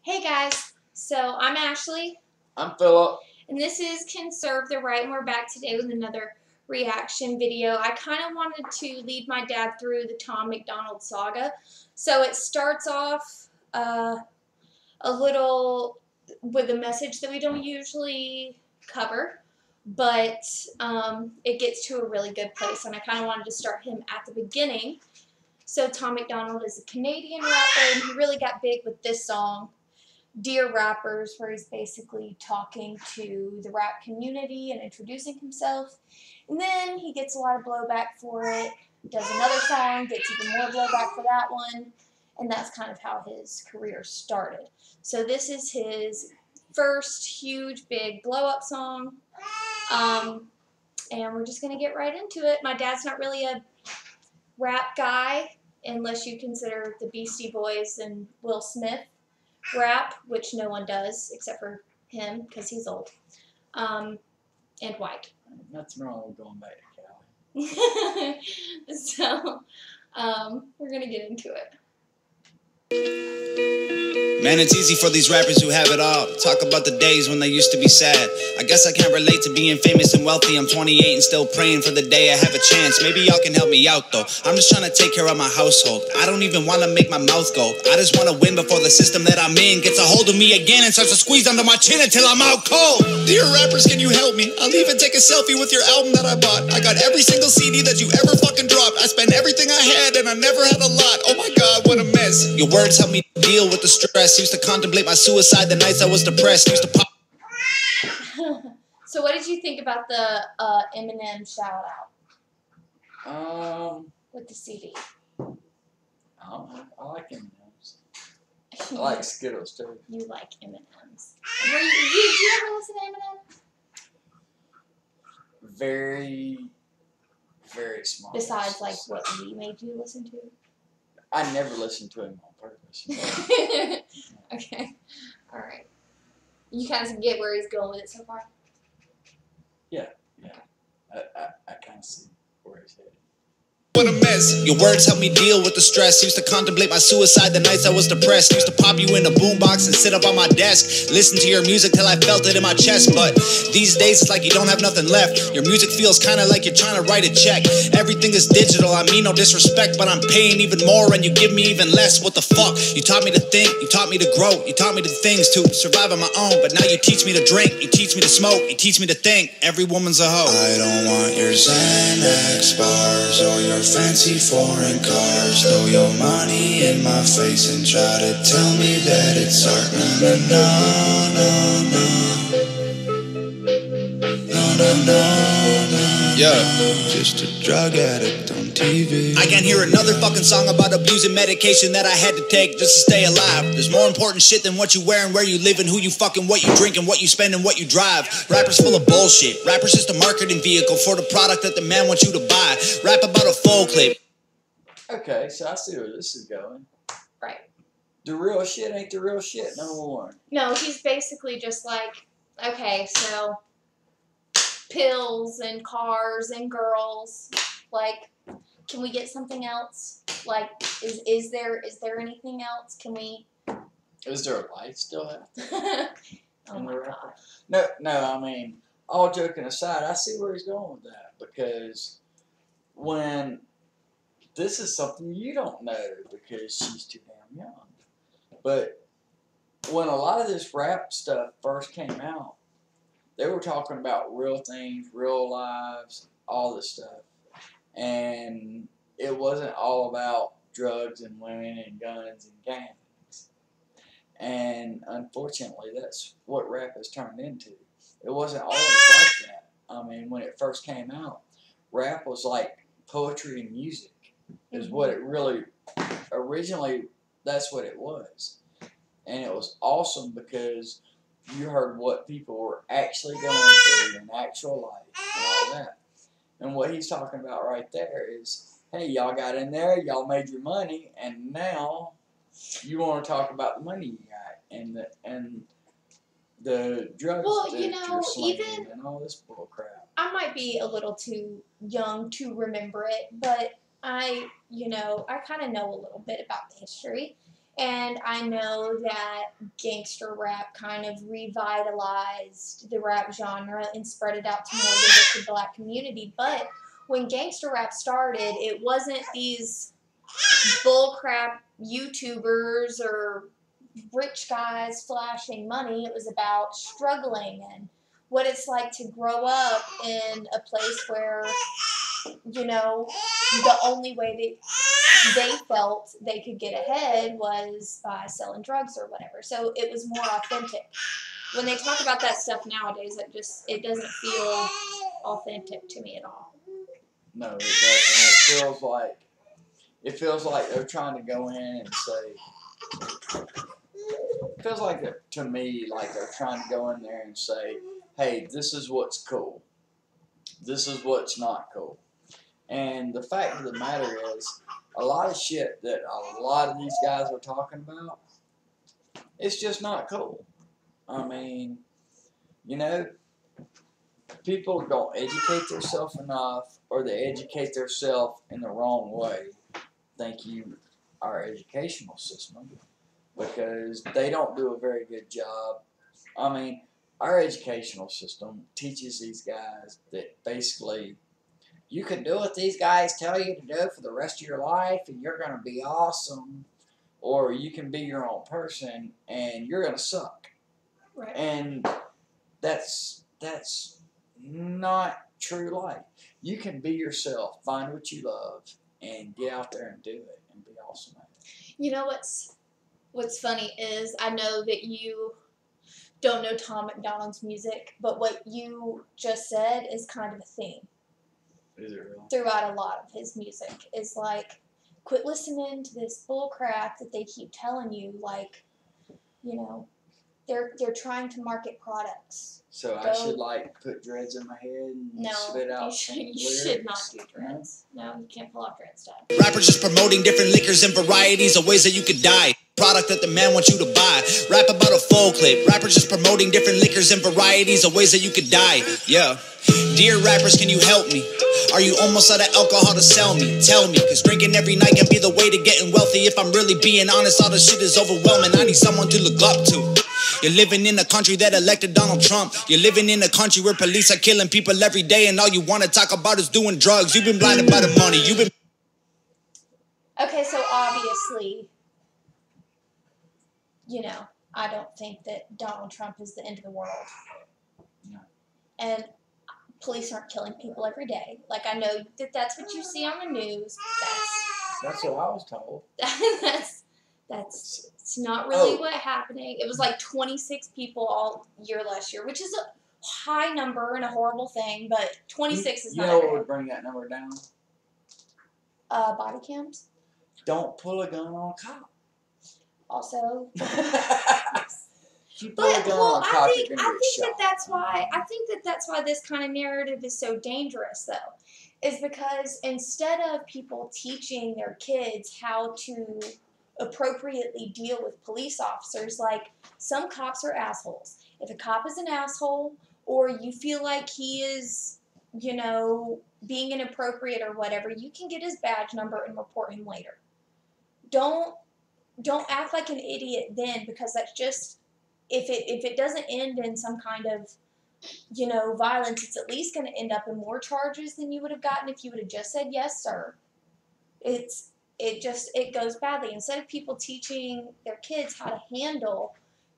Hey guys, so I'm Ashley. I'm Philip. And this is Conserve the Right, and we're back today with another reaction video. I kind of wanted to lead my dad through the Tom MacDonald saga. So it starts off a little with a message that we don't usually cover, but it gets to a really good place, and I kind of wanted to start him at the beginning. So Tom MacDonald is a Canadian rapper, and he really got big with this song, Dear Rappers, where he's basically talking to the rap community and introducing himself. And then he gets a lot of blowback for it, does another song, gets even more blowback for that one, and that's kind of how his career started. So this is his first huge, big blow-up song, and we're just going to get right into it. My dad's not really a rap guy, unless you consider the Beastie Boys and Will Smith rap, which no one does except for him because he's old and white. Nothing wrong with going back to Cali. So we're gonna get into it. Man, it's easy for these rappers who have it all. Talk about the days when they used to be sad. I guess I can't relate to being famous and wealthy. I'm 28 and still praying for the day I have a chance. Maybe y'all can help me out though. I'm just trying to take care of my household. I don't even want to make my mouth go. I just want to win before the system that I'm in gets a hold of me again and starts to squeeze under my chin until I'm out cold. Dear rappers, can you help me? I'll even take a selfie with your album that I bought. I got every single CD that you ever fucking dropped. I spent everything I had and I never had a lot. Oh my god, what a mess. Your words help me deal with the stress. Used to contemplate my suicide the nights I was depressed. Used to pop. So what did you think about the Eminem shout out? With the CD. I don't know. I like M&M's. I like Skittles too. You like M&M's. Did you ever listen to Eminem? Very, very small. Besides, like, what we made you listen to? I never listened to him on purpose. Okay. Alright. You kind of get where he's going with it so far? Yeah. I kind of see where he's headed. What a mess. Your words help me deal with the stress. Used to contemplate my suicide the nights I was depressed. Used to pop you in a boombox and sit up on my desk. Listen to your music till I felt it in my chest. But these days it's like you don't have nothing left. Your music feels kind of like you're trying to write a check. Everything is digital, I mean no disrespect, but I'm paying even more and you give me even less. What the fuck? You taught me to think, you taught me to grow, you taught me the things to survive on my own. But now you teach me to drink, you teach me to smoke, you teach me to think. Every woman's a hoe. I don't want your Xanax bars or your fancy foreign cars. Throw your money in my face and try to tell me that it's art. No. Yeah. Just a drug addict on TV. I can't hear another fucking song about abusing medication that I had to take just to stay alive. There's more important shit than what you wear and where you live and who you fucking, what you drink and what you spend and what you drive. Rappers full of bullshit. Rappers just a marketing vehicle for the product that the man wants you to buy. Rap about a full clip. Okay, so I see where this is going. Right. The real shit ain't the real shit, number one. No, he's basically just like, okay, so pills and cars and girls, like, can we get something else? Like, is there anything else? Can we? Is there a light still out there? Oh my god. No, I mean, all joking aside, I see where he's going with that, because when this is something you don't know because she's too damn young. But when a lot of this rap stuff first came out, they were talking about real things, real lives, all this stuff. And it wasn't all about drugs and women and guns and gangs. And unfortunately, that's what rap has turned into. It wasn't always like that. I mean, when it first came out, rap was like poetry and music. Is what it really, originally, that's what it was. And it was awesome because you heard what people were actually going through in actual life and all that. And what he's talking about right there is, hey, y'all got in there, y'all made your money, and now you want to talk about the money you got and the drugs that you're slinging and all this bull crap. I might be a little too young to remember it, but I kind of know a little bit about the history. And I know that gangster rap kind of revitalized the rap genre and spread it out to more than just the black community. But when gangster rap started, it wasn't these bullcrap YouTubers or rich guys flashing money. It was about struggling and what it's like to grow up in a place where, you know, the only way they felt they could get ahead was by selling drugs or whatever. So it was more authentic. When they talk about that stuff nowadays, it doesn't feel authentic to me at all. No, it doesn't. It feels like they're trying to go in and say. It feels like to me like they're trying to go in there and say, "Hey, this is what's cool. This is what's not cool." And the fact of the matter is, a lot of shit that a lot of these guys are talking about, it's just not cool. I mean, you know, people don't educate themselves enough, or they educate themselves in the wrong way. Thank you, our educational system, because they don't do a very good job. I mean, our educational system teaches these guys that basically you can do what these guys tell you to do for the rest of your life and you're going to be awesome, or you can be your own person and you're going to suck. Right. And that's not true life. You can be yourself, find what you love, and get out there and do it and be awesome at it. You know what's funny is I know that you don't know Tom MacDonald's music, but what you just said is kind of a theme. Is it really? Throughout a lot of his music is like, quit listening to this bull crap that they keep telling you. Like, you know, they're trying to market products. So I should like put dreads in my head and spit out you should not do dreads. No, you can't pull off dread style. Rappers just promoting different liquors and varieties of ways that you could die. Product that the man wants you to buy. Rap about a full clip. Rappers just promoting different liquors and varieties of ways that you could die. Yeah. Dear rappers, can you help me? Are you almost out of alcohol to sell me? Tell me, cause drinking every night can be the way to getting wealthy. If I'm really being honest, all this shit is overwhelming. I need someone to look up to. You're living in a country that elected Donald Trump. You're living in a country where police are killing people every day, and all you want to talk about is doing drugs. You've been blinded by the money. Okay, so obviously, you know, I don't think that Donald Trump is the end of the world. No. And police aren't killing people every day. Like, I know that that's what you see on the news. That's what I was told. It's not really what's happening. It was like 26 people all year last year, which is a high number and a horrible thing, but 26 is not. You know what would bring that number down? Body cams. Don't pull a gun on a cop. Also. Yes. If you pull a gun on a cop, you're gonna get shot. I think that's why this kind of narrative is so dangerous, though, is because instead of people teaching their kids how to appropriately deal with police officers, like, some cops are assholes. If a cop is an asshole, or you feel like he is, you know, being inappropriate or whatever, you can get his badge number and report him later. Don't act like an idiot then, because that's just, if it doesn't end in some kind of, you know, violence, it's at least going to end up in more charges than you would have gotten if you would have just said yes, sir. It goes badly. Instead of people teaching their kids how to handle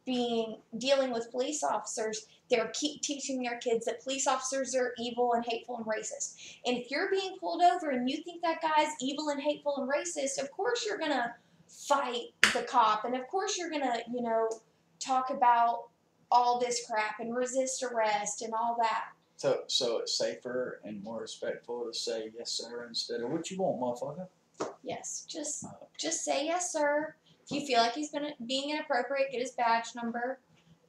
dealing with police officers, they're teaching their kids that police officers are evil and hateful and racist. And if you're being pulled over and you think that guy's evil and hateful and racist, of course you're gonna fight the cop, and of course you're gonna, you know, talk about all this crap and resist arrest and all that. So it's safer and more respectful to say yes, sir, instead of what you want, motherfucker. Yes, just say yes, sir. If you feel like he's being inappropriate, get his badge number.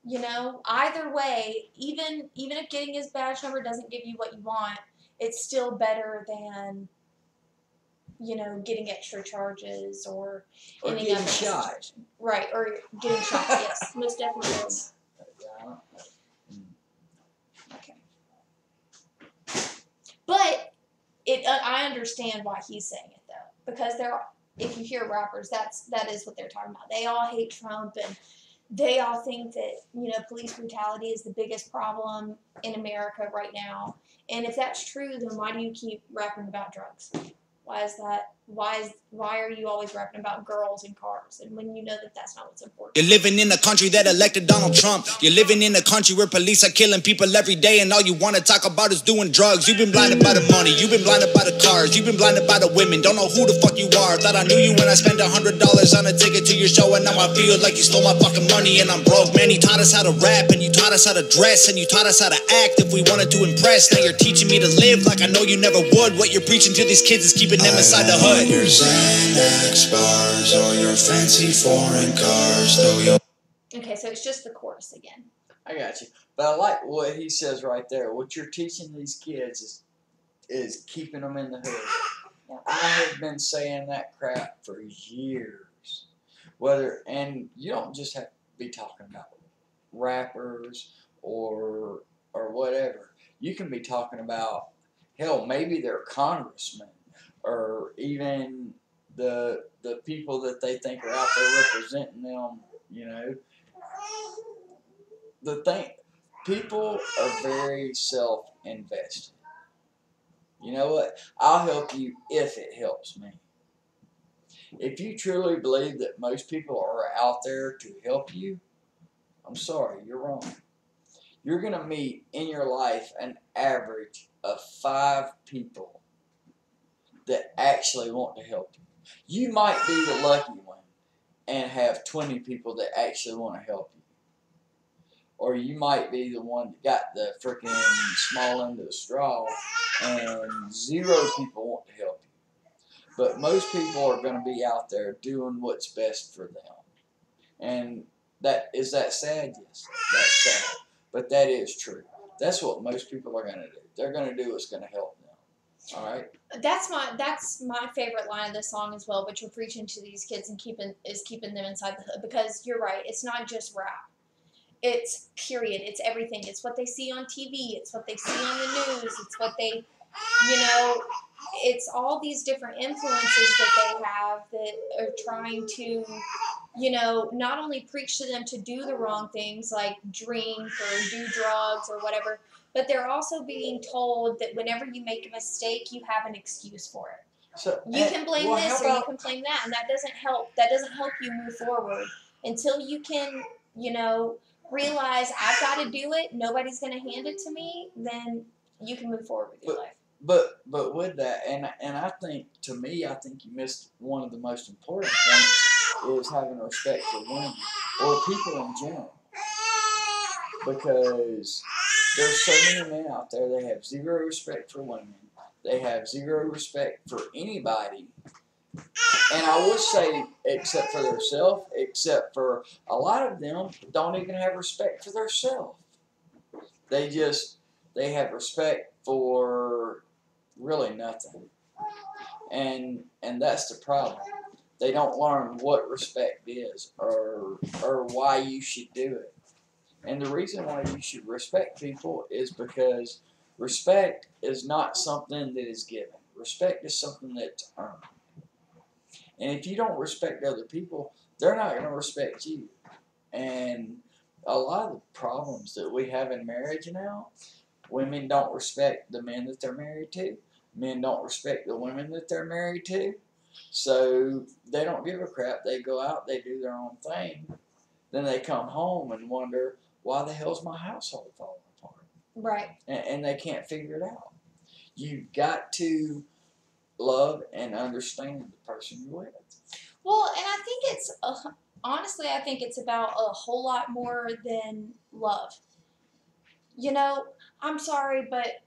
You know, either way, even if getting his badge number doesn't give you what you want, it's still better than, you know, getting extra charges or ending getting up in a shot. situation. Right, or getting shot. Yes, most definitely. Okay. But I understand why he's saying it, though, because if you hear rappers, that is what they're talking about. They all hate Trump, and they all think that, you know, police brutality is the biggest problem in America right now. And if that's true, then why do you keep rapping about drugs? Why is that? Why are you always rapping about girls and cars? And when you know that that's not what's important. You're living in a country that elected Donald Trump. You're living in a country where police are killing people every day, and all you want to talk about is doing drugs. You've been blinded by the money. You've been blinded by the cars. You've been blinded by the women. Don't know who the fuck you are. Thought I knew you when I spent $100 on a ticket to your show, and now I feel like you stole my fucking money and I'm broke. Man, you taught us how to rap, and you taught us how to dress, and you taught us how to act if we wanted to impress. Now you're teaching me to live like I know you never would. What you're preaching to these kids is keeping them inside the hood. Your Xanax bars or your fancy foreign cars, though your... Okay, so it's just the chorus again. I got you. But I like what he says right there. What you're teaching these kids is keeping them in the hood. Yeah. I have been saying that crap for years. And you don't just have to be talking about rappers or whatever. You can be talking about, hell, maybe they're congressmen, or even the people that they think are out there representing them, you know. People are very self-invested. You know what? I'll help you if it helps me. If you truly believe that most people are out there to help you, I'm sorry, you're wrong. You're going to meet in your life an average of 5 people that actually want to help you. You might be the lucky one and have 20 people that actually want to help you. Or you might be the one that got the freaking small end of the straw and 0 people want to help you. But most people are going to be out there doing what's best for them. And is that sad? Yes, that's sad. But that is true. That's what most people are going to do. They're going to do what's going to help them. All right. That's my favorite line of the song as well, which we're preaching to these kids and keeping them inside the hood. Because you're right, it's not just rap. It's period. It's everything. It's what they see on TV. It's what they see on the news. It's what they, you know, it's all these different influences that they have that are trying to, you know, not only preach to them to do the wrong things like drink or do drugs or whatever, but they're also being told that whenever you make a mistake, you have an excuse for it. So, You can blame this or you can blame that, and that doesn't help. That doesn't help you move forward until you can, you know, realize I've got to do it. Nobody's going to hand it to me. Then you can move forward with your life. But with that, and I think, to me, I think you missed one of the most important points, is having respect for women or people in general. Because there's so many men out there that have 0 respect for women. They have 0 respect for anybody. And I would say, except for themselves, except for a lot of them don't even have respect for themselves. They have respect for really nothing. And that's the problem. They don't learn what respect is or why you should do it. And the reason why you should respect people is because respect is not something that is given. Respect is something that's earned. And if you don't respect other people, they're not going to respect you. And a lot of the problems that we have in marriage now, women don't respect the men that they're married to. Men don't respect the women that they're married to. So they don't give a crap. They go out, they do their own thing. Then they come home and wonder, why the hell's my household falling apart? Right. And they can't figure it out. You've got to love and understand the person you're with. Well, and I think it's, honestly, I think it's about a whole lot more than love. You know, I'm sorry, but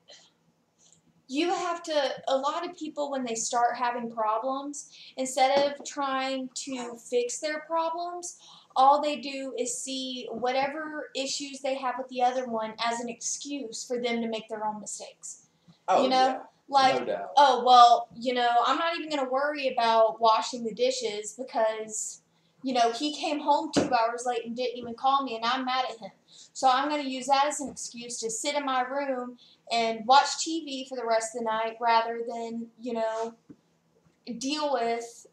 you have to, a lot of people, when they start having problems, instead of trying to fix their problems, all they do is see whatever issues they have with the other one as an excuse for them to make their own mistakes. Oh, you know? yeah. Like, No doubt. oh, well, you know, I'm not even going to worry about washing the dishes because, you know, he came home 2 hours late and didn't even call me, and I'm mad at him. So I'm going to use that as an excuse to sit in my room and watch TV for the rest of the night rather than, you know, deal with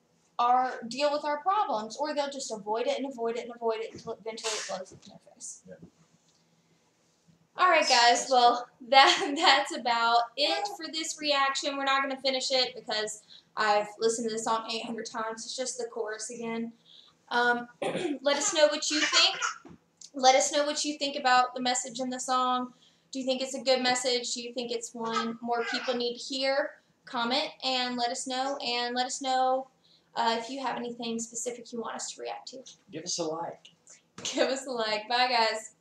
deal with our problems, or they'll just avoid it and avoid it and avoid it until eventually it blows up in their face. Yeah. All right, guys. Well, that's about it for this reaction. We're not going to finish it because I've listened to the song 800 times. It's just the chorus again. Let us know what you think. Let us know what you think about the message in the song. Do you think it's a good message? Do you think it's one more people need to hear? Comment and let us know. And let us know if you have anything specific you want us to react to. Give us a like. Give us a like. Bye, guys.